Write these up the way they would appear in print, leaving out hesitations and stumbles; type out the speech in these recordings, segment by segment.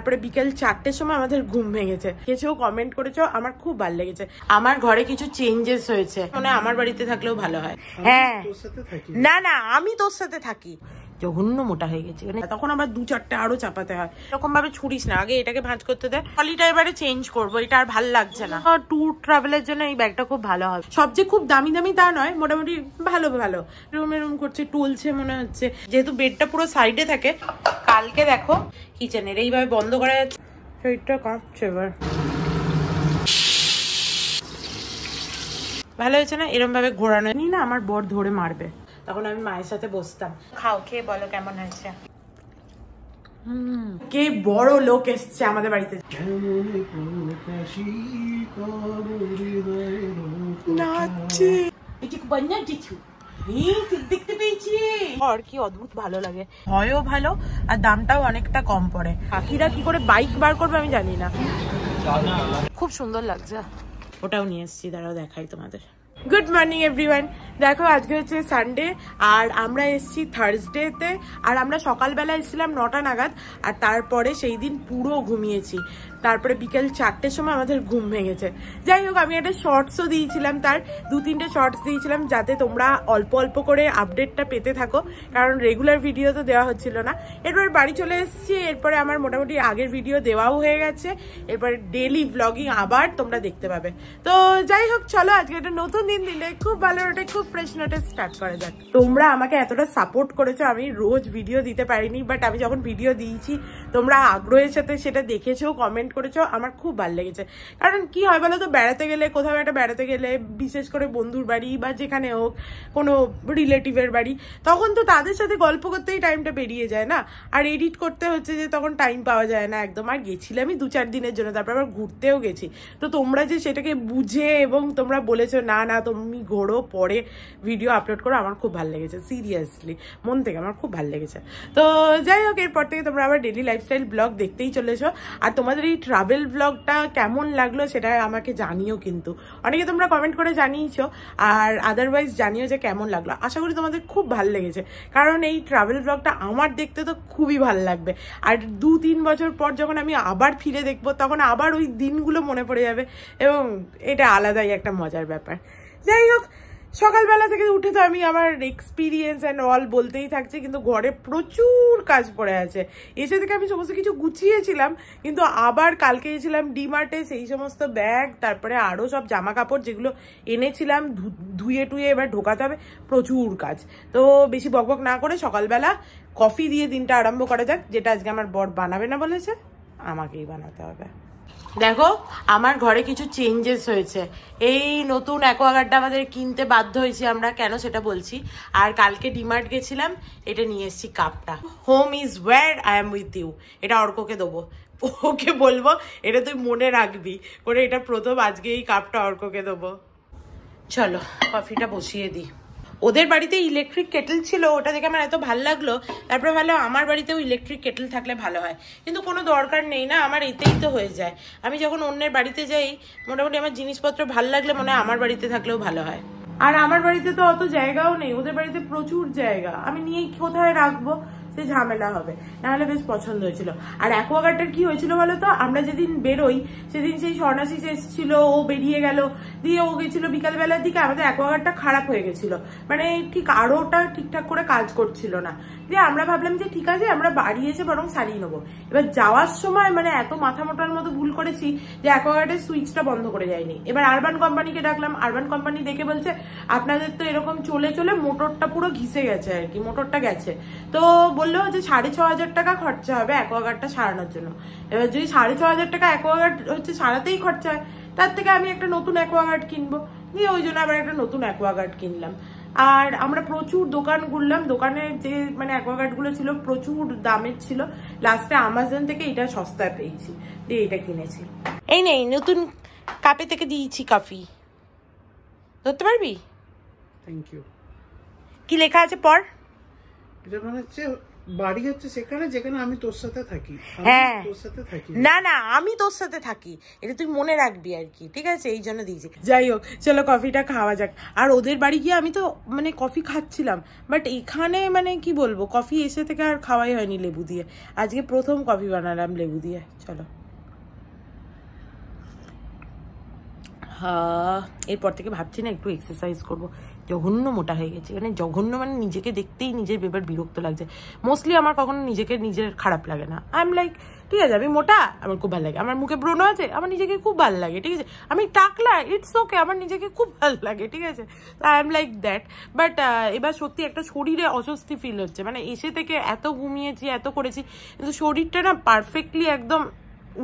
তারপরে বিকেল 4টের সময় আমাদের ঘুম ভেঙেছে। কেউ কমেন্ট করেছো, আমার খুব ভালো লেগেছে। আমার ঘরে কিছু চেঞ্জেস হয়েছে, মানে আমার বাড়িতে থাকলেও ভালো হয়। হ্যাঁ না না, আমি তোর সাথে থাকি। জঘন্য মোটা হয়ে গেছে, তখন আবার 2-4টে আরো চাপাতে হয়। এরকম ভাবে ছুড়িস না, আগে এটাকে ভাঁজ করতে দে। ট্রলিটা এবারে চেঞ্জ করবো, এটা আর ভালো লাগছে না। ট্যুর ট্রাভেলের জন্য এই ব্যাগটা খুব ভালো হবে। সবচেয়ে খুব দামি দামি তা নয়, মোটামুটি ভালো ভালো। রুম করছে, টুলছে মনে হচ্ছে, যেহেতু বেডটা পুরো সাইডে থাকে। কালকে দেখো কিচেনের এইভাবে বন্ধ করা যাচ্ছে, শরীরটা কাঁপছে এবার। ভালো হয়েছে না এরম ভাবে ঘোরানো? নি না আমার বর ধরে মারবে, তখন আমি মায়ের সাথে বসতাম। খাও, খেয়ে বলো কেমন হয়েছে। কে বড় লোক এসছে আমাদের বাড়িতে। দেখতে পেয়েছি, আর কি অদ্ভুত ভালো লাগে, হয়ও ভালো আর দামটাও অনেকটা কম পড়ে। কাকিরা কি করে বাইক বার করবে আমি জানি না, খুব সুন্দর লাগছে। ওটাও নিয়ে এসছি, দাঁড়াও দেখাই তোমাদের। Good morning everyone. দেখো আজকে হচ্ছে সানডে আর আমরা এসেছি থার্সডেতে। আর আমরা সকালবেলা এসেছিলাম 9টা নাগাদ, আর তারপরে সেই দিন পুরো ঘুমিয়েছি। তারপরে বিকেল 4টের সময় আমাদের ঘুম ভেঙেছে। যাই হোক, আমি একটা শর্টসও দিয়েছিলাম, তার 2-3টে শর্টস দিয়েছিলাম যাতে তোমরা অল্প অল্প করে আপডেটটা পেতে থাকো, কারণ রেগুলার ভিডিও তো দেওয়া হচ্ছিল না। এরপরে বাড়ি চলে এসেছি, এরপরে আমার মোটামুটি আগের ভিডিও দেওয়াও হয়ে গেছে। এরপরে ডেলি ব্লগিং আবার তোমরা দেখতে পাবে। তো যাই হোক, চলো আজকে একটা নতুন দিন দিলে খুব ভালো নোটে, খুব ফ্রেশ নোটে স্টার্ট করা যাক। তোমরা আমাকে এতটা সাপোর্ট করেছো, আমি রোজ ভিডিও দিতে পারিনি, বাট আমি যখন ভিডিও দিয়েছি তোমরা আগ্রহের সাথে সেটা দেখেছো, কমেন্ট করেছো, আমার খুব ভালো লেগেছে। কারণ কি হয় বলো তো, বেড়াতে গেলে, কোথাও একটা বেড়াতে গেলে, বিশেষ করে বন্ধুর বাড়ি বা যেখানে হোক, কোনো রিলেটিভের বাড়ি, তখন তো তাদের সাথে গল্প করতেই টাইমটা বেরিয়ে যায় না। আর এডিট করতে হচ্ছে যে তখন টাইম পাওয়া যায় না একদম। আর গেছিলামই 2-4 দিনের জন্য, তারপর আবার ঘুরতেও গেছি। তো তোমরা যে সেটাকে বুঝে এবং তোমরা বলেছো না না তুমি ঘোরো, পরে ভিডিও আপলোড করো, আমার খুব ভালো লেগেছে। সিরিয়াসলি মন থেকে আমার খুব ভালো লেগেছে। তো যাই হোক, এরপর থেকে তোমরা আবার ডেলি লাইফস্টাইল ব্লগ দেখতেই চলেছো। আর তোমাদের এই ট্রাভেল ব্লগটা কেমন লাগলো সেটা আমাকে জানিও, কিন্তু অনেকে তোমরা কমেন্ট করে জানিয়েছো, আর আদারওয়াইজ জানিও যে কেমন লাগলো। আশা করি তোমাদের খুব ভালো লেগেছে, কারণ এই ট্রাভেল ব্লগটা আমার দেখতে তো খুবই ভালো লাগবে। আর 2-3 বছর পর যখন আমি আবার ফিরে দেখবো, তখন আবার ওই দিনগুলো মনে পড়ে যাবে, এবং এটা আলাদাই একটা মজার ব্যাপার। যাই হোক, সকালবেলা থেকে উঠে তো আমি আমার এক্সপিরিয়েন্স অ্যান্ড অল বলতেই থাকছি, কিন্তু ঘরে প্রচুর কাজ পড়ে আছে। এসে থেকে আমি সমস্ত কিছু গুছিয়েছিলাম, কিন্তু আবার কালকে গেছিলাম ডিমার্টে, সেই সমস্ত ব্যাগ, তারপরে আরও সব জামা কাপড় যেগুলো এনেছিলাম ধুয়ে টুয়ে এবার ঢোকাতে হবে, প্রচুর কাজ। তো বেশি বকবক না করে সকালবেলা কফি দিয়ে দিনটা আরম্ভ করা যাক, যেটা আজকে আমার বর বানাবে না বলেছে, আমাকেই বানাতে হবে। দেখো আমার ঘরে কিছু চেঞ্জেস হয়েছে। এই নতুন অ্যাকোয়াগার্ডটা আমাদের কিনতে বাধ্য হয়েছি আমরা, কেন সেটা বলছি। আর কালকে ডিমার্ট গেছিলাম, এটা নিয়ে এসেছি কাপটা। Home is where I am with you, এটা অর্ককে দেবো, ওকে বলবো এটা তুই মনে রাখবি করে, এটা প্রথম আজকে এই কাপটা অর্ককে দেবো। চলো কফিটা বসিয়ে দিই। ওদের বাড়িতে ইলেকট্রিক কেটেল ছিল, ওটা দেখে আমার এত ভালো লাগলো। তারপরে ভালো আমার বাড়িতেও ইলেকট্রিক কেটেল থাকলে ভালো হয়, কিন্তু কোনো দরকার নেই না, আমার এতেই তো হয়ে যায়। আমি যখন অন্যের বাড়িতে যাই, মোটামুটি আমার জিনিসপত্র ভালো লাগলে মনে হয় আমার বাড়িতে থাকলেও ভালো হয়। আর আমার বাড়িতে তো অত জায়গাও নেই, ওদের বাড়িতে প্রচুর জায়গা, আমি নিয়ে কোথায় রাখবো, সে ঝামেলা হবে। নাহলে বেশ পছন্দ হয়েছিল। আর অ্যাকোয়াগার্ডটার কি হয়েছিল বলো তো, আমরা যেদিন বেরোই সেদিন সেই সন্ন্যাসী এসেছিল, ও বেরিয়ে গেল, দিয়ে ও গেছিল বিকালবেলার দিকে, আমাদের অ্যাকোয়াগার্ডটা খারাপ হয়ে গেছিল, মানে ঠিক আরোটা ঠিকঠাক করে কাজ করছিল না। দিয়ে আমরা ভাবলাম যে ঠিক আছে আমরা বাড়ি এসে বরং সারিয়ে নেবো। এবার যাওয়ার সময় মানে এত মাথা মোটার মতো ভুল করেছি যে অ্যাকোয়াগার্ডের সুইচটা বন্ধ করে যায়নি। এবার আরবান কোম্পানিকে ডাকলাম, আরবান কোম্পানি দেখে বলছে আপনাদের তো এরকম চলে চলে মোটরটা পুরো ঘিসে গেছে আর কি, মোটরটা গেছে। তো বললো যে 6,500 টাকা খরচা হবে অ্যাকোয়াগার্ডটা সারানোর জন্য। এবার যদি 6,500 টাকা অ্যাকোয়াগার্ড হচ্ছে সারাতেই খরচা হয়, তার থেকে আমি একটা নতুন অ্যাকোয়াগার্ড কিনবো। দিয়ে ওই জন্য আবার একটা নতুন অ্যাকোয়াগার্ড কিনলাম। আর আমরা প্রচুর দোকান ঘুরলাম, দোকানে যে মানে অ্যাকোয়াগার্ড গুলো ছিল প্রচুর দামের ছিল, লাস্টে আমাজন থেকে এটা সস্তায় পেয়েছি, দিয়ে এটা কিনেছি। এই নেই নতুন কাপে থেকে দিয়েছি কফি, ধরতে পারবি? Thank you. কি লেখা আছে পড়। এটা মানে হচ্ছে বাড়ি হচ্ছে সেখানে যেখানে আমি তোর সাথে থাকি। হ্যাঁ তোর সাথে থাকি না, না আমি তোর সাথে থাকি, এটা তুই মনে রাখবি আর কি, ঠিক আছে, এই জন্য দিয়েছি। যাই হোক চলো কফিটা খাওয়া যাক। আর ওদের বাড়ি গিয়ে আমি তো মানে কফি খাচ্ছিলাম, বাট এখানে মানে কি বলবো, কফি এসে থেকে আর খাওয়াই হয়নি লেবু দিয়ে। আজকে প্রথম কফি বানালাম লেবু দিয়ে। চলো এরপর থেকে ভাবছি না একটু এক্সারসাইজ করবো, জঘন্য মোটা হয়ে গেছে। মানে জঘন্য মানে নিজেকে দেখতেই নিজের এবার বিরক্ত লাগছে। মোস্টলি আমার কখনো নিজের খারাপ লাগে না। আই এম লাইক ঠিক আছে আমি মোটা, আমার খুব ভালো লাগে। আমার মুখে ব্রণ আছে, আমার নিজেকে খুব ভালো লাগে, ঠিক আছে। আমি টাকলা, ইটস ওকে, আমার নিজেকে খুব ভালো লাগে, ঠিক আছে। I am like that. But এবার সত্যি একটা শরীরে অস্বস্তি ফিল হচ্ছে। মানে এসে থেকে এত ঘুমিয়েছি, এত করেছি, কিন্তু শরীরটা না পারফেক্টলি একদম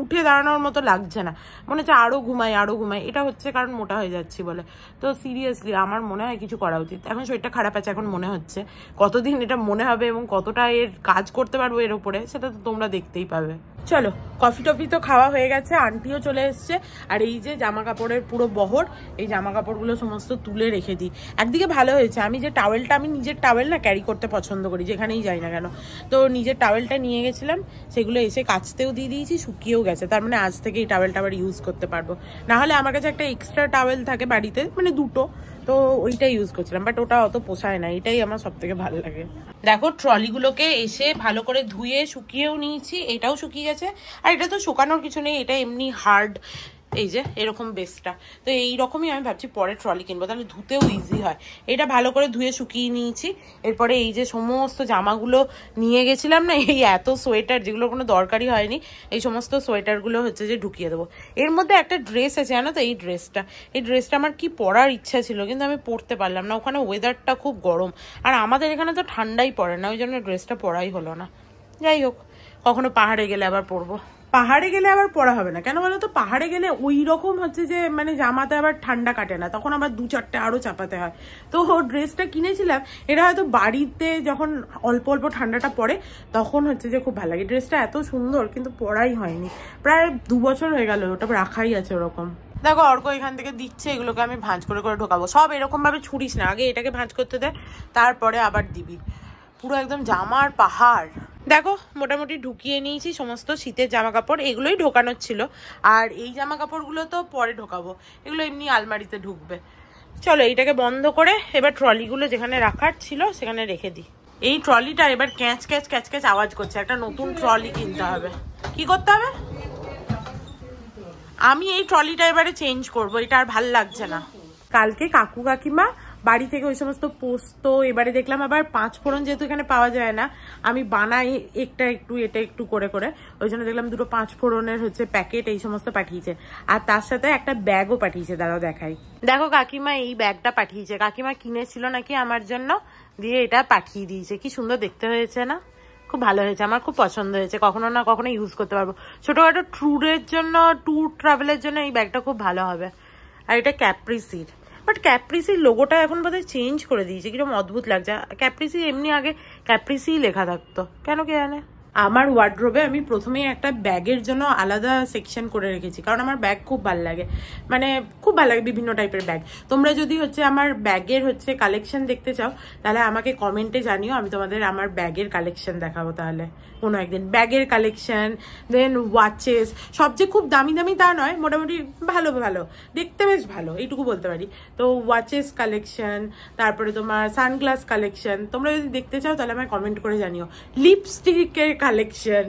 উঠে দাঁড়ানোর মতো লাগছে না। মনে হচ্ছে আরো ঘুমাই। এটা হচ্ছে কারণ মোটা হয়ে যাচ্ছি বলে। তো সিরিয়াসলি আমার মনে হয় কিছু করা উচিত। এখন শরীরটা খারাপ আছে, এখন মনে হচ্ছে। কতদিন এটা মনে হবে এবং কতটা এর কাজ করতে পারবো এর উপরে, সেটা তো তোমরা দেখতেই পাবে। চলো কফি টফি তো খাওয়া হয়ে গেছে, আন্টিও চলে এসছে। আর এই যে জামা কাপড়ের পুরো বহর, এই জামা কাপড়গুলো সমস্ত তুলে রেখে দিই। একদিকে ভালো হয়েছে, আমি যে টাওয়েলটা, আমি নিজের টাওয়েল না ক্যারি করতে পছন্দ করি যেখানেই যাই না কেন। তো নিজের টাওয়েলটা নিয়ে গেছিলাম, সেগুলো এসে কাচতেও দিয়ে দিয়েছি, শুকিয়েও গেছে। তার মানে আজ থেকে এই টাওয়েলটা আবার ইউজ করতে পারবো। না হলে আমার কাছে একটা এক্সট্রা টাওয়েল থাকে বাড়িতে, মানে দুটো, তো ওইটা ইউজ করছিলাম। বাট ওটা অত পোষায় না, এটাই আমার সব থেকে ভালো লাগে। দেখো ট্রলিগুলোকে এসে ভালো করে ধুয়ে শুকিয়েও নিয়েছি, এটাও শুকিয়ে গেছে। আর এটা তো শুকানোর কিছু নেই, এটা এমনি হার্ড, এই যে এরকম বেসটা। তো এইরকমই আমি ভাবছি পরে ট্রলি কিনবো, তাহলে ধুতেও ইজি হয়। এটা ভালো করে ধুয়ে শুকিয়ে নিয়েছি। এরপরে এই যে সমস্ত জামাগুলো নিয়ে গেছিলাম না, এই এত সোয়েটার যেগুলো কোনো দরকারই হয়নি, এই সমস্ত সোয়েটারগুলো হচ্ছে যে ঢুকিয়ে দেবো। এর মধ্যে একটা ড্রেস আছে জানো তো, এই ড্রেসটা আমার কি পরার ইচ্ছা ছিল, কিন্তু আমি পরতে পারলাম না। ওখানে ওয়েদারটা খুব গরম, আর আমাদের এখানে তো ঠান্ডাই পড়ে না, ওই জন্য ড্রেসটা পরাই হলো না। যাই হোক, কখনো পাহাড়ে গেলে আবার পরবো। পাহাড়ে গেলে আবার পরা হবে না কেন বলো তো, পাহাড়ে গেলে ওই রকম হচ্ছে যে মানে জামাতে আবার ঠান্ডা কাটে না, তখন আবার 2-4টে আরো চাপাতে হয়। তো ড্রেসটা কিনেছিলাম, এটা হয়তো বাড়িতে যখন অল্প অল্প ঠান্ডাটা পড়ে তখন হচ্ছে যে খুব ভালো লাগে। ড্রেসটা এত সুন্দর, কিন্তু পরাই হয়নি, প্রায় 2 বছর হয়ে গেল, ওটা রাখাই আছে ওরকম। দেখো অর্ক এখান থেকে দিচ্ছে, এগুলোকে আমি ভাঁজ করে করে ঢোকাবো। সব এরকম ভাবে ছুড়িস না, আগে এটাকে ভাঁজ করতে দে, তারপরে আবার দিবি। পুরো একদম জামার পাহাড়। দেখো মোটামুটি ঢুকিয়ে নিয়েছি সমস্ত শীতের জামা কাপড়, এগুলোই ঢোকানোর ছিল। আর এই জামা কাপড়গুলো তো পরে ঢোকাবো, এগুলো এমনি আলমারিতে ঢুকবে। চলো এইটাকে বন্ধ করে এবার ট্রলিগুলো যেখানে রাখার ছিল সেখানে রেখে দিই। এই ট্রলিটা এবার ক্যাচ ক্যাচ ক্যাচ ক্যাচ আওয়াজ করছে, একটা নতুন ট্রলি কিনতে হবে। কি করতে হবে? আমি এই ট্রলিটা এবারে চেঞ্জ করবো, এটা আর ভাল লাগছে না। কালকে কাকু কাকিমা বাড়ি থেকে ওই সমস্ত পোস্ত, এবারে দেখলাম আবার 5 ফোড়ন যেহেতু এখানে পাওয়া যায় না, আমি বানাই এটা একটু করে করে, ওই জন্য দেখলাম 2 5 ফোড়নের হচ্ছে প্যাকেট এই সমস্ত পাঠিয়েছে। আর তার সাথে একটা ব্যাগও পাঠিয়েছে, দাঁড়াও দেখাই। দেখো কাকিমা এই ব্যাগটা পাঠিয়েছে, কাকিমা কিনেছিল নাকি আমার জন্য, দিয়ে এটা পাঠিয়ে দিয়েছে। কি সুন্দর দেখতে হয়েছে না, খুব ভালো হয়েছে, আমার খুব পছন্দ হয়েছে। কখনো না কখনো ইউজ করতে পারবো, ছোটখাটো ট্যুর ট্রাভেলের জন্য এই ব্যাগটা খুব ভালো হবে। আর এটা ক্যাপ্রিসির, বাট ক্যাপ্রিসির লোগোটা এখন বোধহয় চেঞ্জ করে দিয়েছে, কিরকম অদ্ভুত লাগছে। ক্যাপ্রিসি এমনি আগে ক্যাপ্রিসি লেখা থাকতো, কেন কে জানে। আমার ওয়ার্ড্রোবে আমি প্রথমেই একটা ব্যাগের জন্য আলাদা সেকশন করে রেখেছি, কারণ আমার ব্যাগ খুব ভালো লাগে, মানে খুব ভালো লাগে বিভিন্ন টাইপের ব্যাগ। তোমরা যদি হচ্ছে আমার ব্যাগের হচ্ছে কালেকশন দেখতে চাও, তাহলে আমাকে কমেন্টে জানিও, আমি তোমাদের আমার ব্যাগের কালেকশন দেখাবো। তাহলে কোনো একদিন ব্যাগের কালেকশন, দেন ওয়াচেস, সবচেয়ে খুব দামি দামি তা নয়, মোটামুটি ভালো ভালো দেখতে, বেশ ভালো এইটুকু বলতে পারি। তো ওয়াচেস কালেকশন, তারপরে তোমার সানগ্লাস কালেকশন, তোমরা যদি দেখতে চাও তাহলে আমায় কমেন্ট করে জানিও। লিপস্টিকের কালেকশন।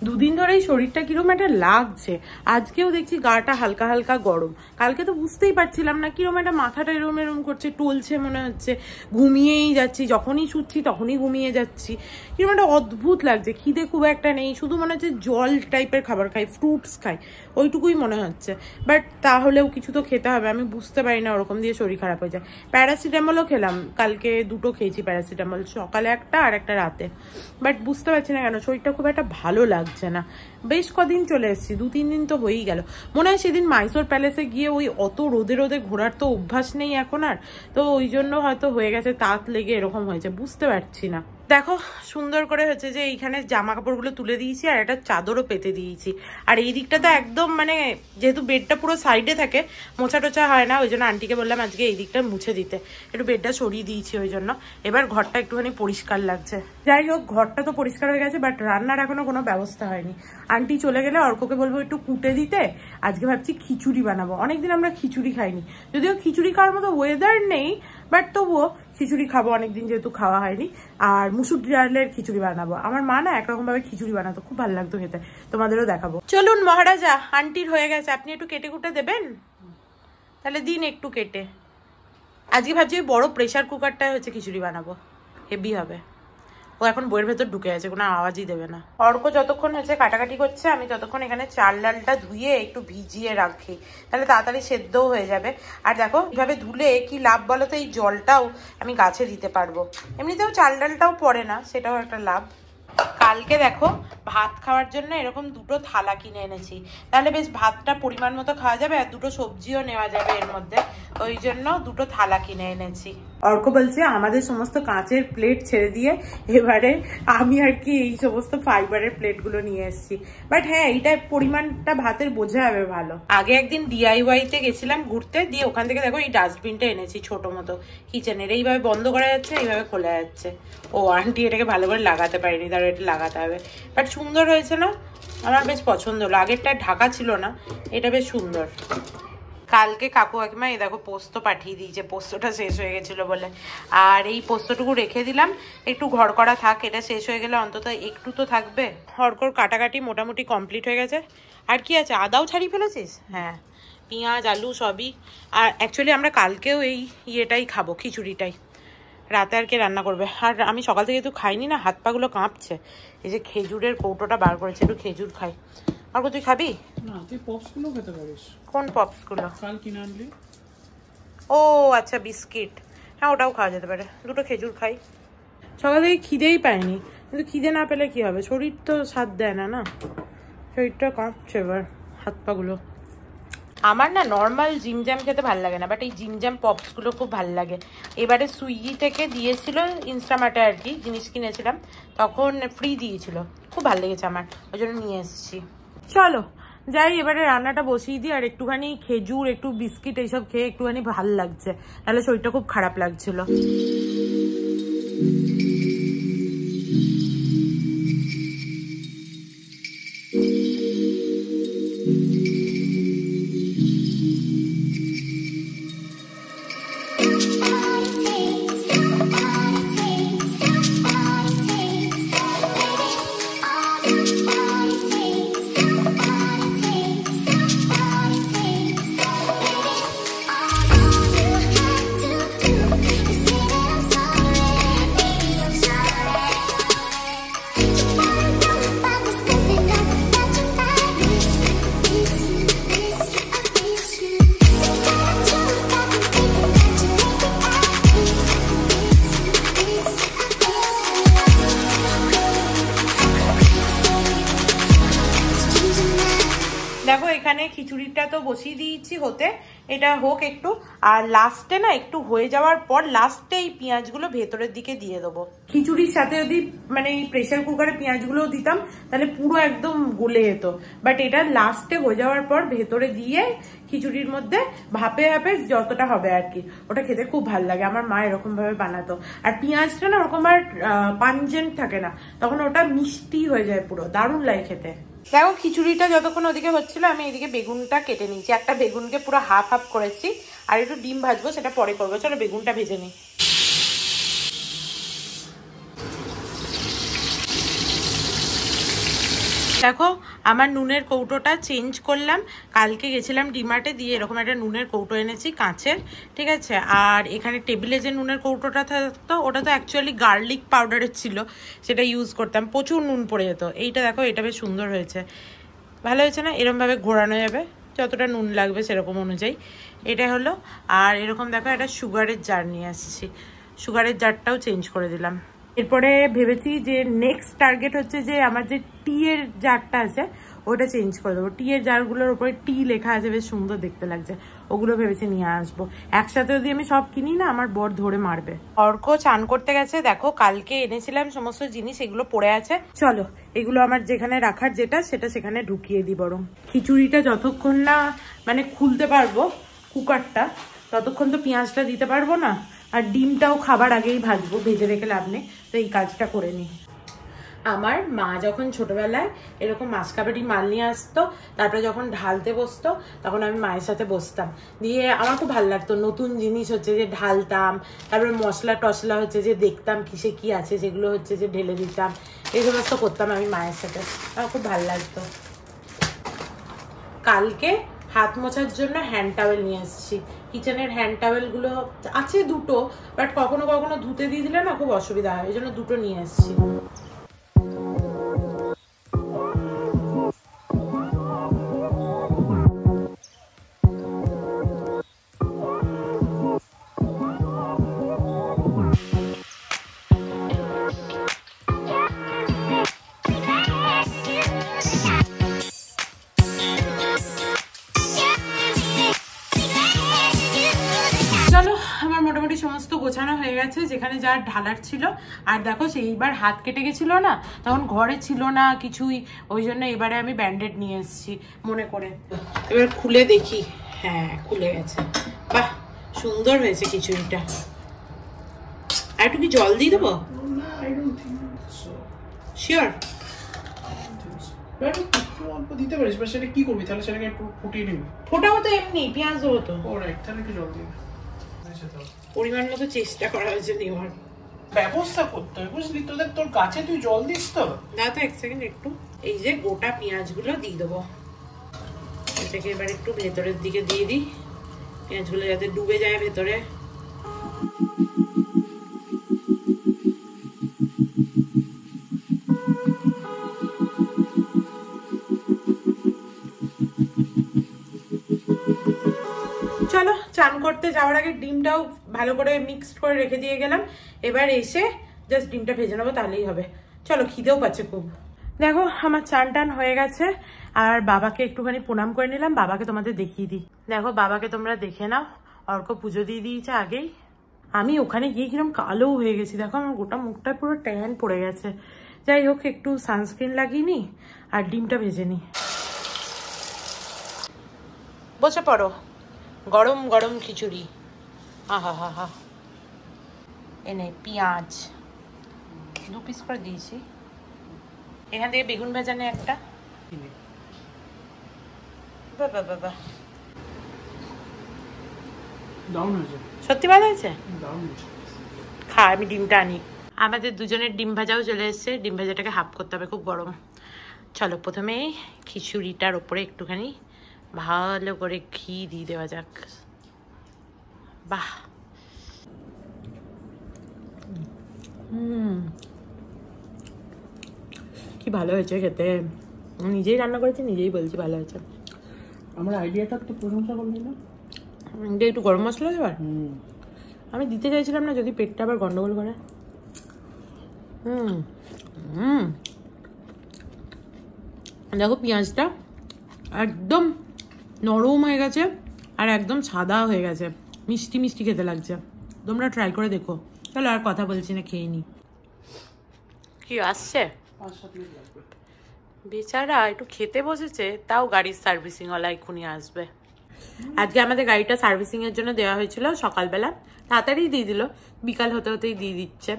2 দিন ধরে শরীরটা কিরকম একটা লাগছে, আজকেও দেখছি গাটা হালকা হালকা গরম। কালকে তো বুঝতেই পারছিলাম না, কিরকম একটা মাথাটা এরম এরম করছে, টলছে মনে হচ্ছে, ঘুমিয়েই যাচ্ছি, যখনই শুচ্ছি তখনই ঘুমিয়ে যাচ্ছি, কিরকম একটা অদ্ভুত লাগছে। খিদে খুব একটা নেই, শুধু মনে হচ্ছে জল টাইপের খাবার খাই, ফ্রুটস খাই, ওইটুকুই মনে হচ্ছে। বাট তাহলেও কিছু তো খেতে হবে, আমি বুঝতে পারি না, ওরকম দিয়ে শরীর খারাপ হয়ে যায়। প্যারাসিটামলও খেলাম কালকে, 2টো খেয়েছি প্যারাসিটামল, সকালে একটা আর একটা রাতে। বাট বুঝতে পারছি না কেন শরীরটা খুব একটা ভালো লাগছে না। বেশ কদিন চলে এসেছি, 2-3 দিন তো হয়েই গেল। মনে হয় সেদিন মাইসোর প্যালেসে গিয়ে ওই অত রোদে রোদে ঘোরার তো অভ্যাস নেই এখন আর, তো ওই জন্য হয়তো হয়ে গেছে, তাত লেগে এরকম হয়েছে, বুঝতে পারছি না। দেখো সুন্দর করে হচ্ছে যে এইখানে জামা কাপড়গুলো তুলে দিয়েছি আর একটা চাদরও পেতে দিয়েছি। আর এই দিকটা তো একদম মানে যেহেতু বেডটা পুরো সাইডে থাকে মোছা টোছা হয় না, ওই জন্য আন্টিকে বললাম আজকে এই দিকটা মুছে দিতে, একটু বেডটা সরিয়ে দিয়েছি ওই জন্য। এবার ঘরটা একটুখানি পরিষ্কার লাগছে। যাই হোক ঘরটা তো পরিষ্কার হয়ে গেছে, বাট রান্নার এখনো কোনো ব্যবস্থা হয়নি। আন্টি চলে গেলে অর্ককে বলবো একটু কুটে দিতে। আজকে ভাবছি খিচুড়ি বানাবো, অনেকদিন আমরা খিচুড়ি খাইনি, যদিও খিচুড়ি খাওয়ার মতো ওয়েদার নেই, বাট তবুও খিচুড়ি খাবো, অনেকদিন যেহেতু খাওয়া হয়নি। আর মুসুর ডালের খিচুড়ি বানাবো। আমার মা না একরকম ভাবে খিচুড়ি বানাতো, খুব ভালো লাগতো খেতে, তোমাদেরও দেখাবো। চলুন মহারাজা, আন্টির হয়ে গেছে, আপনি একটু কেটে কুটে দেবেন? তাহলে দিন একটু কেটে। আজকে ভাবছি বড় প্রেশার কুকারটায় হচ্ছে খিচুড়ি বানাবো, হেভি হবে। ও এখন বইয়ের ভেতর ঢুকে আছে, কোনো আওয়াজই দেবে না। অর্ক যতক্ষণ হচ্ছে কাটাকাটি করছে আমি ততক্ষণ এখানে চাল ডালটা ধুয়ে একটু ভিজিয়ে রাখি, তাহলে তাড়াতাড়ি সেদ্ধও হয়ে যাবে। আর দেখো এইভাবে ধুলে কি লাভ বলো তো, এই জলটাও আমি গাছে দিতে পারবো, এমনিতেও চাল ডালটাও পড়ে না, সেটাও একটা লাভ। কালকে দেখো ভাত খাওয়ার জন্য এরকম দুটো থালা কিনে এনেছি, তাহলে বেশ ভাতটা পরিমাণ মতো খাওয়া যাবে আর দুটো সবজিও নেওয়া যাবে এর মধ্যে, ওই জন্য দুটো থালা কিনে এনেছি। অর্ক বলছে আমাদের সমস্ত কাঁচের প্লেট ছেড়ে দিয়ে এবারে আমি আর কি এই সমস্ত ফাইবারের প্লেটগুলো নিয়ে এসেছি। বাট হ্যাঁ এইটা পরিমাণটা ভাতের বোঝা যাবে ভালো। আগে একদিন DIY-তে গেছিলাম ঘুরতে, দিয়ে ওখান থেকে দেখো এই ডাস্টবিনটা এনেছি ছোট মতো কিচেনের, এইভাবে বন্ধ করা যাচ্ছে, এইভাবে খোলা যাচ্ছে। ও আন্টি এটাকে ভালো করে লাগাতে পারিনি, তার এটা লাগাতে হবে। বাট সুন্দর হয়েছে না, আমার বেশ পছন্দ হলো। আগেরটা ঢাকা ছিল না, এটা বেশ সুন্দর। কালকে কাকু কাকিমা এই দেখো পোস্ত পাঠিয়ে দিয়েছে, পোস্তটা শেষ হয়ে গেছিল বলে। আর এই পোস্তটুকু রেখে দিলাম, একটু ঘর করা থাক, এটা শেষ হয়ে গেলে অন্তত একটু তো থাকবে। হরকর কাটাকাটি মোটামুটি কমপ্লিট হয়ে গেছে। আর কি আছে, আদাও ছাড়িয়ে ফেলেছিস? হ্যাঁ, পেঁয়াজ আলু সবই। আর অ্যাকচুয়ালি আমরা কালকেও এই ইয়েটাই খাবো, খিচুড়িটাই। রাতে আর কে রান্না করবে? আর আমি সকাল থেকে একটু খাইনি না, হাত পাগুলো কাঁপছে। এই যে খেজুরের কৌটোটা বার করেছে, একটু খেজুর খাই। আর তুই খাবি? না, তুই পপসগুলো খেতে পারিস। কোন পপসগুলো? কাল কিনে আনলি। ও আচ্ছা, বিস্কিট। হ্যাঁ ওটাও খাওয়া যেতে পারে, দুটো খেজুর খাই। সকাল থেকে খিদেই পাইনি, কিন্তু খিদে না পেলে কি হবে, শরীর তো সাথ দেয় না, না শরীরটা কাঁপছে এবার, হাত পাগুলো। আমার না নর্মাল জিম জ্যাম খেতে ভালো লাগে না, বাট এই জিম জ্যাম পপসগুলো খুব ভালো লাগে। এবারে সুইগি থেকে দিয়েছিল, ইনস্টামার্টে আর কি জিনিস কিনেছিলাম, তখন ফ্রি দিয়েছিল, খুব ভালো লেগেছে আমার, ওই জন্য নিয়ে এসেছি। চলো যাই এবারে রান্নাটা বসিয়ে দিই। আর একটুখানি খেজুর একটু বিস্কিট এইসব খেয়ে একটুখানি ভাল লাগছে, তাহলে শরীরটা খুব খারাপ লাগছিল। দেখো এখানে খিচুড়িটা তো বসিয়ে দিয়েছি হতে, এটা হোক একটু। আর লাস্টে না একটু হয়ে যাওয়ার পর লাস্টে এই পেঁয়াজগুলো ভেতরের দিকে দিয়ে দেবো। খিচুড়ির সাথে যদি মানে এই প্রেসার কুকারে পেঁয়াজগুলোও দিতাম তাহলে পুরো একদম গলে যেত, বাট এটা লাস্টে হয়ে যাওয়ার পর ভেতরে দিয়ে খিচুড়ির মধ্যে ভাপে ভাপে যতটা হবে আর কি, ওটা খেতে খুব ভালো লাগে। আমার মা এরকম ভাবে বানাতো। আর পেঁয়াজটা না ওরকম আর পাঞ্জেন্ট থাকে না, তখন ওটা মিষ্টি হয়ে যায়, পুরো দারুণ লাগে খেতে। দেখো খিচুড়িটা যতক্ষণ ওদিকে হচ্ছিল আমি এদিকে বেগুনটা কেটে নিয়েছি, একটা বেগুনকে পুরো হাফ হাফ করেছি। আর একটু ডিম ভাজবো, সেটা পরে করবো। চলো বেগুনটা ভেজে নিই। দেখো আমার নুনের কৌটোটা চেঞ্জ করলাম, কালকে গেছিলাম ডিমার্টে, দিয়ে এরকম একটা নুনের কৌটো এনেছি কাঁচের, ঠিক আছে। আর এখানে টেবিলে যে নুনের কৌটোটা থাকতো ওটা তো অ্যাকচুয়ালি গার্লিক পাউডারের ছিল, সেটা ইউজ করতাম, প্রচুর নুন পড়ে যেত। এইটা দেখো, এটা বেশ সুন্দর হয়েছে, ভালো হয়েছে না? এরকমভাবে ঘোরানো যাবে, যতটা নুন লাগবে সেরকম অনুযায়ী। এটা হলো। আর এরকম দেখো একটা সুগারের জার নিয়ে আসছি, সুগারের জারটাও চেঞ্জ করে দিলাম। এরপরে ভেবেছি যে নেক্সট টার্গেট হচ্ছে যে আমার যে টি এর জারটা আছে ওটা চেঞ্জ করে দেবো। টি এর জারগুলোর উপরে টি লেখা আছে, বেশ সুন্দর দেখতে লাগছে, ওগুলো ভেবেছি নিয়ে আসবো। একসাথে যদি আমি সব কিনি না, আমার বর ধরে মারবে। অর্ক চান করতে গেছে, দেখো কালকে এনেছিলাম সমস্ত জিনিস, এগুলো পড়ে আছে। চলো এগুলো আমার যেখানে রাখার যেটা সেটা সেখানে ঢুকিয়ে দিই। বরং খিচুড়িটা যতক্ষণ না মানে খুলতে পারবো কুকারটা, ততক্ষণ তো পেঁয়াজটা দিতে পারবো না। আর ডিমটাও খাবার আগেই ভাজবো, ভেজে রেখে লাভ নেই, তো এই কাজটা করে নিই। আমার মা যখন ছোটবেলায় এরকম মাসকাবাড়ি মাল নিয়ে আসতো, তারপরে যখন ঢালতে বসতো, তখন আমি মায়ের সাথে বসতাম, দিয়ে আমার খুব ভালো লাগতো। নতুন জিনিস হচ্ছে যে ঢালতাম, তারপরে মশলা টশলা হচ্ছে যে দেখতাম কিসে কি আছে, যেগুলো হচ্ছে যে ঢেলে দিতাম, এই সমস্ত করতাম আমি মায়ের সাথে, আমার খুব ভালো লাগতো। কালকে হাত মোছার জন্য হ্যান্ড টাওয়েল নিয়ে এসেছি। কিচেনের হ্যান্ড টাওয়েলগুলো আছে দুটো, বাট কখনো কখনো ধুতে দিয়ে দিলে না খুব অসুবিধা হয়, এই জন্য দুটো নিয়ে এসেছি। মোটামুটি সমস্ত গোছানো হয়ে গেছে, যেখানে যা ঢালার ছিল। আর দেখো সেইবার হাত কেটে গেছিল না, তখন ঘরে ছিল না কিছুই, ওই জন্য এবারে আমি ব্যান্ডেড নিয়ে এসেছি মনে করে। এবার খুলে দেখি, হ্যাঁ খুলে গেছে, বাহ সুন্দর হয়েছে খিচুড়িটা। আর একটু কি জল দিয়ে দেবো? শিওর? দিতে পারিস, সেটা কি করবি তাহলে? সেটাকে একটু ফুটিয়ে নিবি। ফোটাও তো এমনি, পেঁয়াজ দেবো তো। ওরাইট, তাহলে একটু জল দিবি। পরিমাণ মতো চেষ্টা করা হয়েছে নেওয়ার, ব্যবস্থা করতে হবে বুঝলি। তোদের তোর গাছে তুই জল দিস তো। দাদা এক সেকেন্ড, একটু এই যে গোটা পেঁয়াজগুলো দিয়ে দেবো, এটাকে এবার একটু ভেতরের দিকে দিয়ে দিই, পেঁয়াজগুলো যাতে ডুবে যায় ভেতরে। চলো চান করতে যাওয়ার আগে ডিমটাও ভালো করে মিক্সড করে রেখে দিয়ে গেলাম, এবার এসে জাস্ট ডিমটা ভেজে নেবো, তাহলেই হবে। চলো খিদেও পাচ্ছে খুব। দেখো আমার চান টান হয়ে গেছে, আর বাবাকে একটুখানি প্রণাম করে নিলাম, বাবাকে তোমাদের দেখিয়ে দিই। দেখো বাবাকে তোমরা দেখে নাও, অর্ক পুজো দিয়ে দিয়েছে আগেই। আমি ওখানে গিয়ে কিরকম কালো হয়ে গেছি, দেখো আমার গোটা মুখটা পুরো ট্যান পড়ে গেছে। যাই হোক একটু সানস্ক্রিন লাগিয়ে নি আর ডিমটা ভেজে নি। বসে পড়ো, গরম গরম খিচুড়ি, আহা হা হা। এনে পেঁয়াজ 2 পিস করে দিয়েছি, এখান থেকে বেগুন ভাজা নে একটা। বাবা বাবা সত্যি ভালো হয়েছে, খা। আমি ডিমটা আনি। আমাদের দুজনের ডিম ভাজাও চলে এসছে, ডিম ভাজাটাকে হাফ করতে হবে, খুব গরম। চলো প্রথমে খিচুড়িটার ওপরে একটুখানি ভালো করে ঘি দিয়ে দেওয়া যাক। বাহ কি ভালো হয়েছে খেতে, নিজেই রান্না করেছি, নিজেই বলছি ভালো হয়েছে। আমার আইডিয়াটা তো প্রশংসা করলি না, একটু গরম মশলা দেবার আমি দিতে চাইছিলাম না, যদি পেটটা আবার গন্ডগোল করে। দেখো পেঁয়াজটা একদম নরম হয়ে গেছে আর একদম সাদা হয়ে গেছে, মিষ্টি মিষ্টি খেতে লাগছে, তোমরা ট্রাই করে দেখো। চলো আর কথা বলছি না, খেয়ে নি। কি আসছে বেচারা, একটু খেতে বসেছে, তাও গাড়ির সার্ভিসিং ওয়ালা এক্ষুনি আসবে। আজকে আমাদের গাড়িটা সার্ভিসিং এর জন্য দেওয়া হয়েছিল সকালবেলা, তাড়াতাড়ি দিয়ে দিল, বিকাল হতে হতেই দিয়ে দিচ্ছে।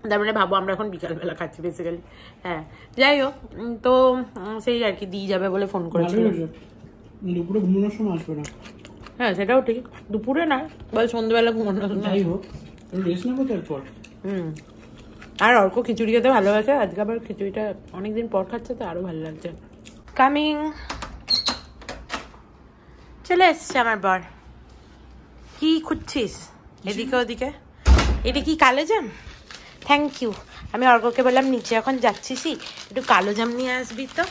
তার মানে ভাবো আমরা এখন বিকালবেলা খাচ্ছি বেসিক্যালি। হ্যাঁ যাই হোক, তো সেই আর কি দিয়ে যাবে বলে ফোন করেছিল। দুপুরে ঘুমানোর সময় আসবে না? হ্যাঁ সেটাও ঠিক, দুপুরে না বল সন্ধ্যাবেলা ঘুমানোর সময়। যাই হোক রেস্ট নেবো তারপর। আর অর্ক খিচুড়ি খেতে ভালোবাসে, আজকে আবার খিচুড়িটা অনেকদিন পর খাচ্ছে তো আরো ভালো লাগছে। কামিং, চলে এসছে আমার বর। কি খুঁজছিস এদিকে ওদিকে? এটা কি কালো জাম? Thank you. আমি অর্ককে বললাম নিচে এখন যাচ্ছিস, একটু কালো জাম নিয়ে আসবি তো।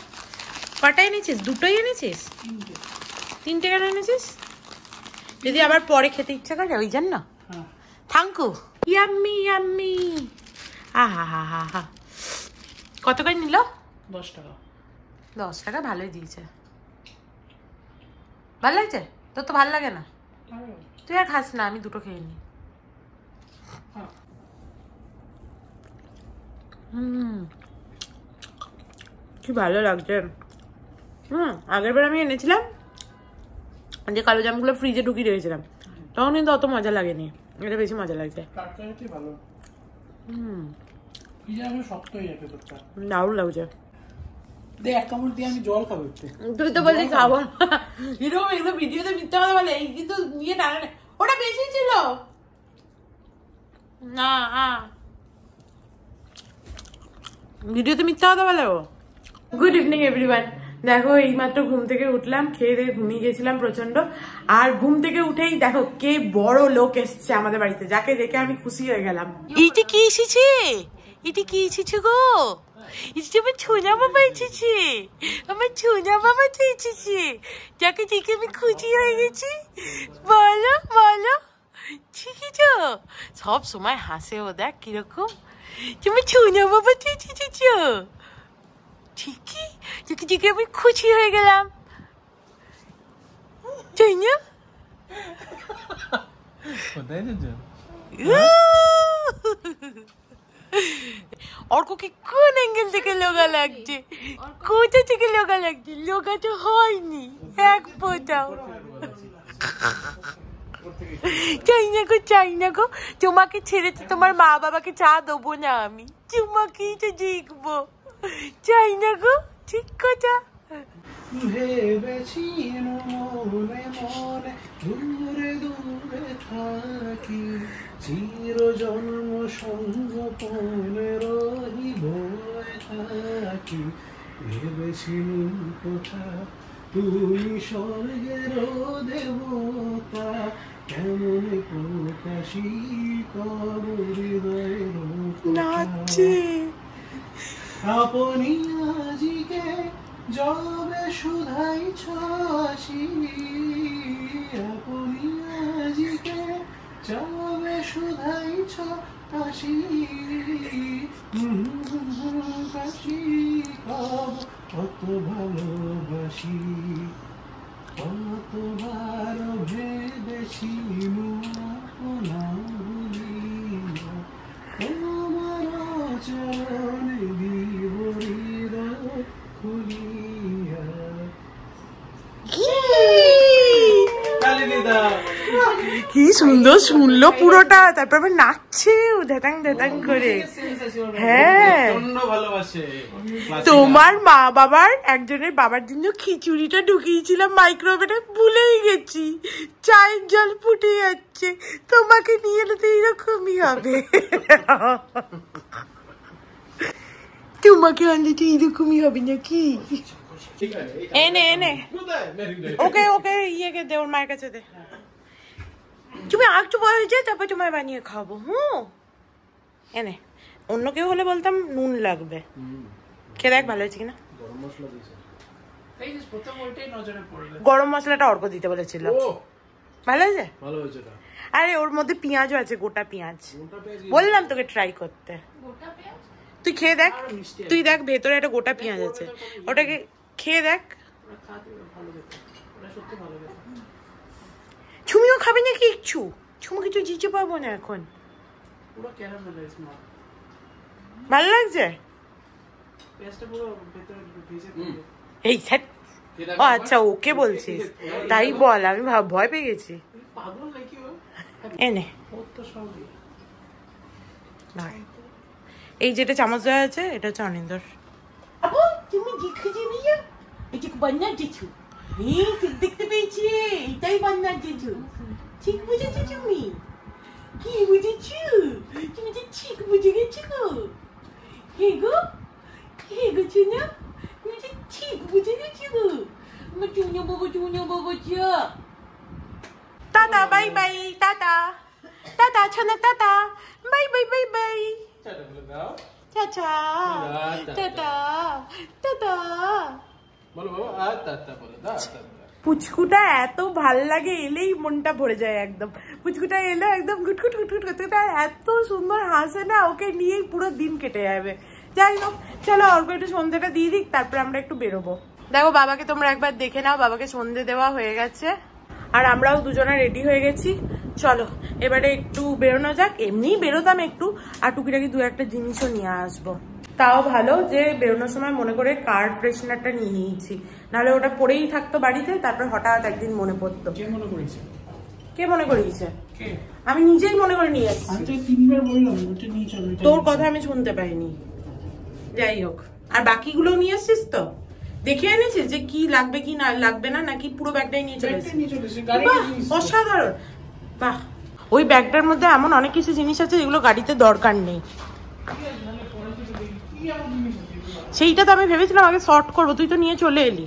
কটা এনেছিস? দুটোই এনেছিস? 3টে কেন এনেছিস? যদি আবার পরে খেতে ইচ্ছা করে ওই জন্য। Thank you. Yummy yummy. আহা হা হা হা। কত করে নিল? 10 টাকা। 10 টাকা ভালোই দিয়েছে। ভালো লাগছে? তোর তো ভালো লাগে না, তুই আর খাস না, আমি দুটো খেয়ে নি। কি ভালো লাগছে। আগের বার আমি এনেছিলাম যে কালো জামগুলো ফ্রিজে ঢুকিয়ে রেখেছিলাম, তখন কিন্তু অত মজা লাগেনি, এটা বেশি মজা লাগছে। দারুণ লাগছে। তুই তো বললি খাবো, এরকম একদম ভিডিওতে মিথ্যা কথা বলে, এই কিন্তু নিয়ে টানা, ওটা বেশি ছিল না, ভিডিওতে মিথ্যা কথা বলে ও। Good evening everyone. দেখো এইমাত্র ঘুম থেকে উঠলাম, খেয়ে দিয়ে ঘুমিয়ে গেছিলাম প্রচন্ড, আর ঘুম থেকে উঠেই দেখো কে বড় লোক এসছে আমাদের বাড়িতে, যাকে দেখে আমি খুশি হয়ে গেলাম। এইটা কি এসেছে? এটা কি এসেছে গো? এটা আমার ছোনা বাবা এসেছে, আমার ছোনা বাবা তো এসেছে, যাকে দেখে আমি খুশি হয়ে গেছি। বলো বলো, ঠিকই তো, সব সময় হাসে ও, দেখ কিরকম। তোমার ছোনা বাবা তো এসেছ, ঠিকই, যাকে দেখে আমি খুশি হয়ে গেলাম, তাই না? অর্ককে কোন অ্যাঙ্গেল থেকে লগা লাগছে, কোথা থেকে লগা লাগছে? লগা তো হয়নি এক ফোঁটাও। চাই না গো, চাই না গো, তোমাকে ছেড়ে তো তোমার মা বাবাকে চা দেবো না আমি, তোমাকেই তো দেখবো, চাই না গো, ঠিক কথা। ভেবেছি মনে মনে দূরে দূরে থাকি, চির জন্ম সংগোপনে রহিব থাকি, ভেবেছি কথা তুই স্বর্গের দেবতা, কেমন প্রকাশী কর হৃদয়ের নাচে আপনি আজিকে যবে শুধাই ছাসি, আপনি আজিকে যবে শুধাই ছাসি, কাশি কব কত ভালোবাসি, কতবার ভেবেছি আপনা ভুলিয়া, তোমার চরণে দিব হৃদয় খুলিয়া। কি সুন্দর শুনলো পুরোটা, তারপর আবার নাচছে ধ্যাতাং ধ্যাতাং করে। হ্যাঁ, তোমার মা বাবার একজনের বাবার জন্য খিচুড়িটা ঢুকিয়েছিলাম মাইক্রোওভেনে, ভুলেই গেছি, চায়ের জল ফুটে যাচ্ছে, তোমাকে নিয়ে এলে তো এইরকমই হবে, তোমাকে আনলে তো এইরকমই হবে নাকি? এনে এনে ওকে ওকে ইয়েকে দে, ওর মায়ের কাছে দে, তুমি আর একটু বড় হয়ে যায় তারপর তোমায় বানিয়ে খাবো। এনে, অন্য কেউ হলে বলতাম নুন লাগবে, খেয়ে দেখ ভালো হয়েছে কিনা। গরম মশলাটা অর্ক দিতে বলেছিল, ভালো হয়েছে? আরে ওর মধ্যে পেঁয়াজও আছে, গোটা পেঁয়াজ, বললাম তোকে ট্রাই করতে, তুই খেয়ে দেখ, তুই দেখ ভেতরে একটা গোটা পেঁয়াজ আছে, ওটাকে খেয়ে দেখ। ছুমিও খাবে না কিচ্ছু, ছুমু কিছু জিজে পাবো না এখন, ভালো লাগছে? এই ও আচ্ছা, ওকে বলছিস, তাই বল, আমি ভয় পেয়ে গেছি। এনে এই যেটা চামচ দেওয়া আছে, এটা হচ্ছে অনিন্দর। তুমি দেখে যাবি না, এটা বান্নার দিচ্ছু, ঠিক দেখতে পেয়েছি রে, এটাই বান্নার দিচ্ছু, ঠিক বুঝেছো তুমি? কি বুঝেছো তুমি? তো ঠিক বুঝে গেছো গো, হে গো, হে গো চুনা, তুমি তো ঠিক বুঝে গেছো গো, আমার চুনা বাবা, চুনা বাবা চা। Tata, bye bye, tata tata ছানা, tata, bye bye bye bye, tata tata tata. পুচকুটা এত ভাল লাগে, এলেই মনটা ভরে যায় একদম, পুচকুটা এলে একদম গুটগুট গুটগুট করতে, এত সুন্দর হাসে না, ওকে নিয়েই পুরো দিন কেটে যাবে। যাই হোক চলো অর্ক একটু সন্ধ্যেটা দিয়ে দিক, তারপর আমরা একটু বেরোবো। দেখো বাবাকে তোমরা একবার দেখে নাও, বাবাকে সন্ধ্যে দেওয়া হয়ে গেছে আর আমরাও দুজনে রেডি হয়ে গেছি। চলো এবারে একটু বেরোনো যাক। এমনিই বেরোতাম একটু, আর টুকিটাকি দু একটা জিনিসও নিয়ে আসবো। তাও ভালো যে বেরোনোর সময় মনে করে কার ফ্রেশনারটা নিয়ে নিয়েছি, নাহলে ওটা পরেই থাকতো বাড়িতে, তারপর হঠাৎ একদিন মনে পড়তো। কে মনে করেছে? কে মনে করিয়েছে? আমি নিজেই মনে করে নিয়ে আসছি। আমি তো 3 বার বললাম ওটা নিয়ে চলো। তোর কথা আমি শুনতে পাইনি। যাই হোক, আর বাকিগুলো নিয়ে আসছিস তো? দেখে এনেছিস যে কি লাগবে কি না লাগবে না, নাকি পুরো ব্যাগটাই নিয়ে চলে এসেছিস? অসাধারণ, বাহ। ওই ব্যাগটার মধ্যে এমন অনেক কিছু জিনিস আছে যেগুলো গাড়িতে দরকার নেই। সেইটা তো আমি ভেবেছিলাম আগে শর্ট করবো, তুই তো নিয়ে চলে এলি।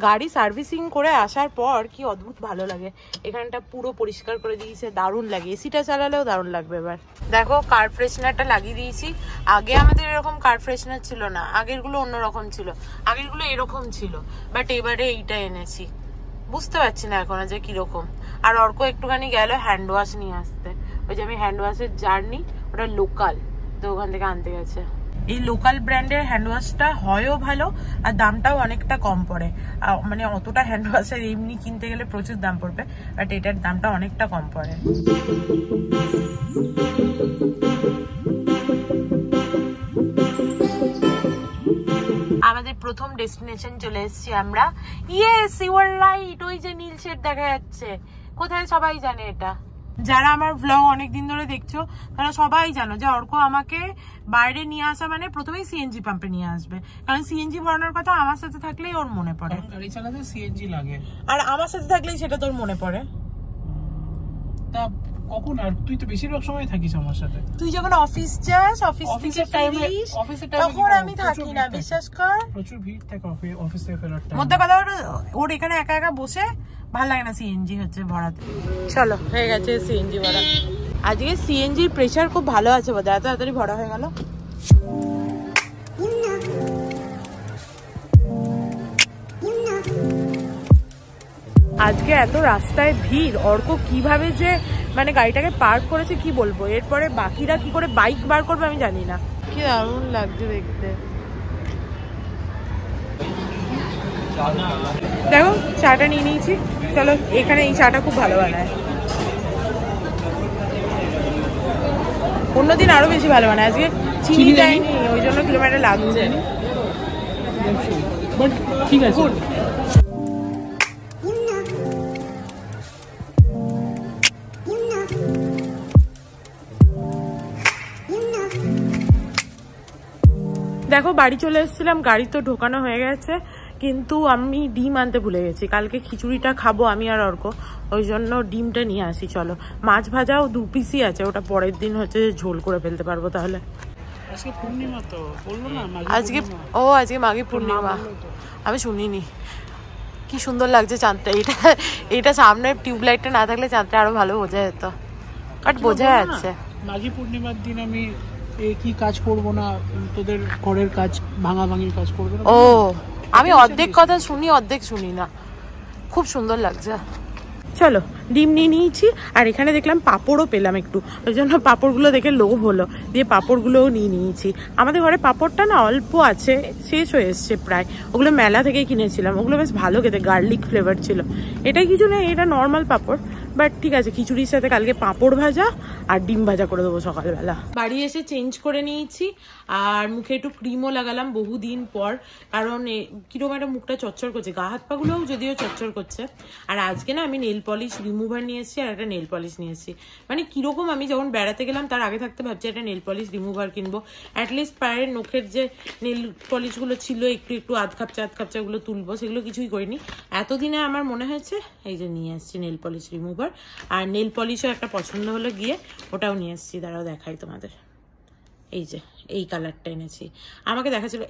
গাড়ি সার্ভিসিং করে আসার পর কি অদ্ভুত ভালো লাগে। এখানটা পুরো পরিষ্কার করে দিয়েছে, দারুণ লাগে। এসিটা চালালেও দারুণ লাগবে। এবার দেখো কার ফ্রেশনারটা লাগিয়ে দিয়েছি। আগে আমাদের এরকম কার ফ্রেশনার ছিল না, আগেরগুলো অন্যরকম ছিল, আগেরগুলো এরকম ছিল, বাট এবারে এইটা এনেছি। বুঝতে পারছি না এখনো যে কিরকম। আর অর্ক একটুখানি গেল হ্যান্ড ওয়াশ নিয়ে আসতে। ওই যে আমি হ্যান্ড ওয়াশের জার্নি, ওটা লোকাল, তো ওখান থেকে আনতে গেছে। এই লোকাল ব্র্যান্ডের হ্যান্ড ওয়াশটা হয়ও ভালো আর দামটাও অনেকটা কম পড়ে। মানে অতটা হ্যান্ড ওয়াশের এমনি কিনতে গেলে প্রচুর দাম পড়বে, বাট এটার দামটা অনেকটা কম পড়ে। আমাদের প্রথম ডেস্টিনেশন চলে এসেছি আমরা। ইয়েস ইউ আর রাইট, ওই যে নীল শেড দেখা যাচ্ছে। কোথায় সবাই জানে এটা। যারা আমার ব্লগ অনেকদিন ধরে দেখছো তারা সবাই জানো যে অর্ক আমাকে বাইরে নিয়ে আসা মানে প্রথমেই সিএনজি পাম্পে নিয়ে আসবে, কারণ সিএনজি ভরানোর কথা আমার সাথে থাকলেই ওর মনে পড়ে। গাড়ি চালাতে সিএনজি লাগে, আর আমার সাথে থাকলেই সেটা তোর মনে পড়ে। তা কখন? আর তুই তো বেশিরভাগ সময় থাকিস আমার সাথে। তুই যখন অফিস যাস, অফিস থেকে ফিরিস, তখন আমি থাকি না, বিশ্বাস কর। প্রচুর ভিড় থাকে অফিস থেকে ফেরার টাইমে। মধ্যে কথা ওর এখানে একা একা বসে ভালো লাগে না সিএনজি হচ্ছে ভরাতে। চলো হয়ে গেছে সিএনজি ভরা। আজকে সিএনজির প্রেসার খুব ভালো আছে বোধহয়, এত তাড়াতাড়ি ভরা হয়ে গেল। আজকে এত রাস্তায় ভিড়, অর্ক কিভাবে যে মানে গাড়িটাকে পার্ক করেছে কি বলবো। এরপরে বাকিরা কি করে বাইক বার করবে আমি জানি না। কি দারুণ লাগছে দেখতে। দেখো চাটা নিয়ে নিয়েছি, চলো। এখানে এই চাটা খুব ভালো বানায়, অন্যদিন আরো বেশি ভালো বানায়। আজকে চিনি দেয়নি, ওই জন্য কিলোমিটার লাগছে। ঠিক আছে। দেখো বাড়ি চলে এসেছিলাম, গাড়ি তো ঢোকানো হয়ে গেছে, কিন্তু আমি ডিম আনতে ভুলে গেছি। কালকে খিচুড়িটা খাবো আমি আর অর্ক, ওই জন্য ডিমটা নিয়ে আসি। চলো, মাছ ভাজাও 2 পিসই আছে, ওটা পরের দিন হচ্ছে ঝোল করে ফেলতে পারবো। তাহলে আজকে পূর্ণিমা তো বললো না? আজকে আজকে মাঘী পূর্ণিমা, আমি শুনিনি। কি সুন্দর লাগছে চাঁদটা। এটা সামনে টিউবলাইটটা না থাকলে চাঁদটা আরো ভালো বোঝা যেত, বাট বোঝা যাচ্ছে। মাঘী পূর্ণিমার দিন আমি কি কাজ করব না, তোদের ঘরের কাজ ভাঙাভাঙির কাজ করবে না। ও, আমি অর্ধেক কথা শুনি অর্ধেক শুনি না। খুব সুন্দর লাগছে। চলো ডিম নিয়ে নিয়েছি, আর এখানে দেখলাম পাঁপড়ও পেলাম একটু, ওই জন্য পাঁপড়গুলো দেখে লোভ হলো, দিয়ে পাঁপড়গুলোও নিয়ে নিয়েছি। আমাদের ঘরে পাঁপড়টা না অল্প আছে, শেষ হয়ে এসছে প্রায়। ওগুলো মেলা থেকেই কিনেছিলাম, ওগুলো বেশ ভালো খেতে, গার্লিক ফ্লেভার ছিল। এটা কিছু নেই, এটা নর্মাল পাঁপড়, বাট ঠিক আছে। খিচুড়ির সাথে কালকে পাঁপড় ভাজা আর ডিম ভাজা করে দেবো সকালবেলা। বাড়ি এসে চেঞ্জ করে নিয়েছি, আর মুখে একটু ক্রিমও লাগালাম বহুদিন পর, কারণ কিরকম একটা মুখটা চচ্চর করছে, গা হাত পাগুলোও যদিও চচ্চর করছে। আর আজকে না আমি নেল পলিশ রিমুভার নিয়ে এসেছি আর একটা নেল পলিশ নিয়ে এসেছি। মানে কিরকম, আমি যখন বেড়াতে গেলাম তার আগে থাকতে ভাবছি একটা নেল পলিশ রিমুভার কিনবো, অ্যাটলিস্ট পায়ের নখের যে নেল পলিশগুলো ছিল একটু আধ খাপচাগুলো তুলবো, সেগুলো কিছুই করিনি এতদিনে। আমার মনে হয়েছে এই যে নিয়ে আসছি নেল পলিশ রিমুভার, আর নেল পলিশও একটা পছন্দ হলো গিয়ে ওটাও নিয়ে এসেছি। দাঁড়াও দেখাই তোমাদের, এই যে এই কালারটা এনেছি। আমাকে দেখাচ্ছিল,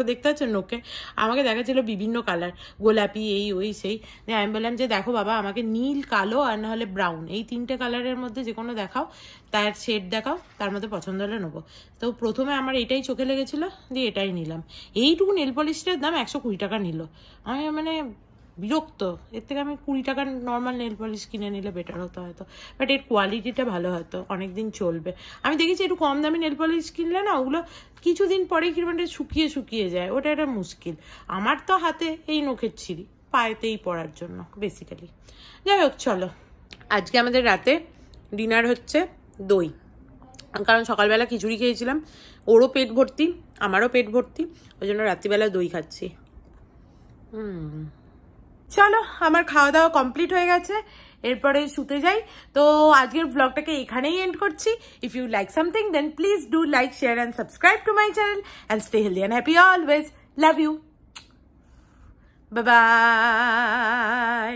দেখতে পাচ্ছ নোকে, আমাকে দেখাচ্ছিল বিভিন্ন কালার, গোলাপি এই ওই সেই। আমি বললাম যে দেখো বাবা, আমাকে নীল, কালো আর নাহলে ব্রাউন, এই 3টে কালারের মধ্যে যে কোনো দেখাও, তার শেড দেখাও, তার মধ্যে পছন্দ হলে নেবো। তো প্রথমে আমার এটাই চোখে লেগেছিল, দিয়ে এটাই নিলাম। এইটুকু নেল পলিশটার দাম 120 টাকা নিল। আমি মানে বিরক্ত। এর থেকে আমি 20 টাকার নর্মাল নেল পলিশ কিনে নিলে বেটার হতো হয়তো, বাট এর কোয়ালিটিটা ভালো হয়তো, অনেকদিন চলবে। আমি দেখেছি একটু কম দামি নেল পলিশ কিনলে না ওগুলো কিছুদিন পরেই কিরকম শুকিয়ে যায়, ওটা একটা মুশকিল। আমার তো হাতে এই নখের ছিঁড়ি, পায়েতেই পড়ার জন্য বেসিক্যালি। যাই হোক চলো, আজকে আমাদের রাতে ডিনার হচ্ছে দই, কারণ সকালবেলা খিচুড়ি খেয়েছিলাম, ওরও পেট ভর্তি আমারও পেট ভর্তি, ওই জন্য রাত্রিবেলা দই খাচ্ছি। চলো আমার খাওয়া দাওয়া কমপ্লিট হয়ে গেছে, এরপরে শুতে যাই। তো আজকের ব্লগটাকে এখানেই এন্ড করছি। If you like something then please do like, share and subscribe to my channel and stay healthy and happy always. Love you, bye by.